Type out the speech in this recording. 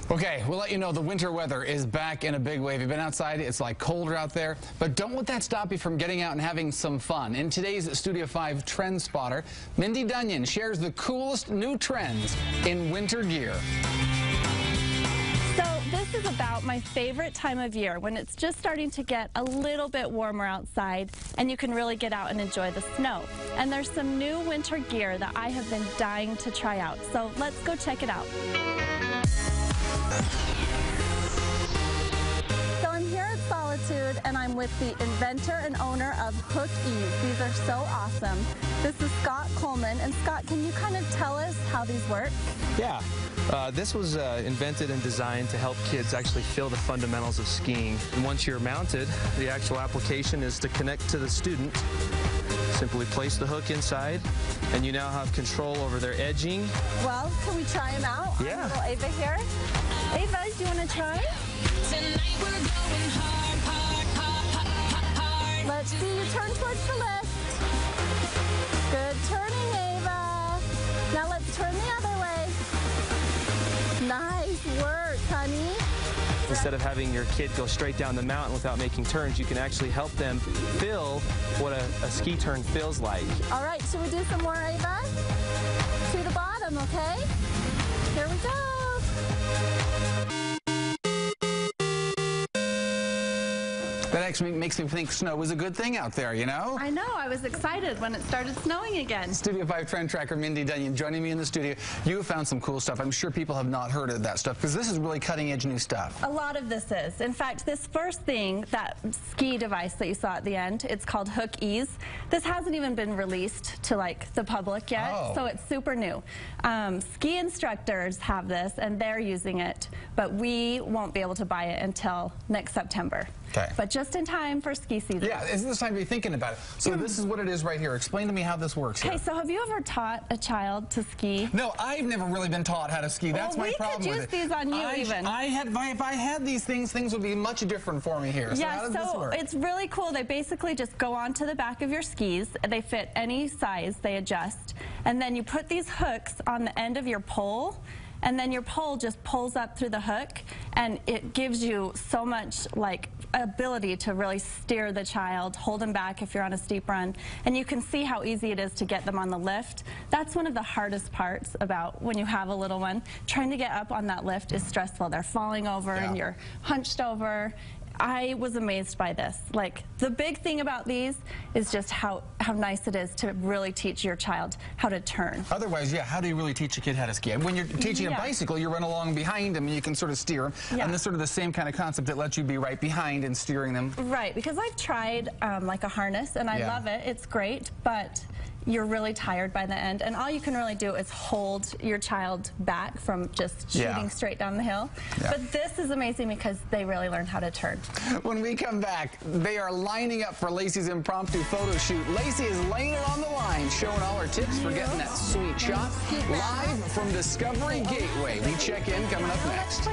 Okay, we'll let you know the winter weather is back in a big way. If you've been outside, it's like colder out there. But don't let that stop you from getting out and having some fun. In today's Studio 5 Trend Spotter, Mindy Dunyan shares the coolest new trends in winter gear. So this is about my favorite time of year, when it's just starting to get a little bit warmer outside and you can really get out and enjoy the snow. And there's some new winter gear that I have been dying to try out. So let's go check it out. So I'm here at Solitude and I'm with the inventor and owner of Hookease. These are so awesome. This is Scott Coleman. And Scott, can you kind of tell us how these work? Yeah. This was invented and designed to help kids actually feel the fundamentals of skiing. And once you're mounted, the actual application is to connect to the student. Simply place the hook inside, and you now have control over their edging. Well, can we try them out? Yeah. Little Ava here. Ava, do you want to try? Tonight we're going hard, hard, hard, hard, hard. Let's see you turn towards the left. Good turning, Ava. Now let's turn the other way. Nice work, honey. Instead of having your kid go straight down the mountain without making turns, you can actually help them feel what a ski turn feels like. All right, should we do some more, Ava? To the bottom, okay? Here we go. That actually makes me think snow is a good thing out there, you know? I know. I was excited when it started snowing again. Studio 5 Trend Tracker Mindy Dunyan joining me in the studio. You have found some cool stuff. I'm sure people have not heard of that stuff because this is really cutting-edge new stuff. A lot of this is. In fact, this first thing, that ski device that you saw at the end, it's called Hookease. This hasn't even been released to like the public yet, so it's super new. Ski instructors have this and they're using it, but we won't be able to buy it until next September. Okay. But just in time for ski season. Yeah, it's this time to be thinking about it. So this is what it is right here. Explain to me how this works here. Okay, so have you ever taught a child to ski? No, I've never really been taught how to ski. That's my problem with it. We could use these on you even. If I had these things would be much different for me here. So yeah, how does this work? It's really cool. They basically just go onto the back of your skis. They fit any size, they adjust. And then you put these hooks on the end of your pole, and then your pole just pulls up through the hook, and it gives you so much like ability to really steer the child, hold them back if you're on a steep run, and you can see how easy it is to get them on the lift. That's one of the hardest parts about when you have a little one. Trying to get up on that lift is stressful. They're falling over and you're hunched over. I was amazed by this. Like, the big thing about these is just how nice it is to really teach your child how to turn. Otherwise, yeah, how do you really teach a kid how to ski? When you're teaching a bicycle, you run along behind them and you can sort of steer them. Yeah. And this is sort of the same kind of concept that lets you be right behind and steering them. Right, because I've tried like a harness and I love it. It's great, but you're really tired by the end, and all you can really do is hold your child back from just shooting straight down the hill. But this is amazing because they really learn how to turn. When we come back, they are lining up for Lacey's impromptu photo shoot. Lacey is laying it on the line, showing all her tips for getting that sweet shot. Live from Discovery Gateway. We check in coming up next.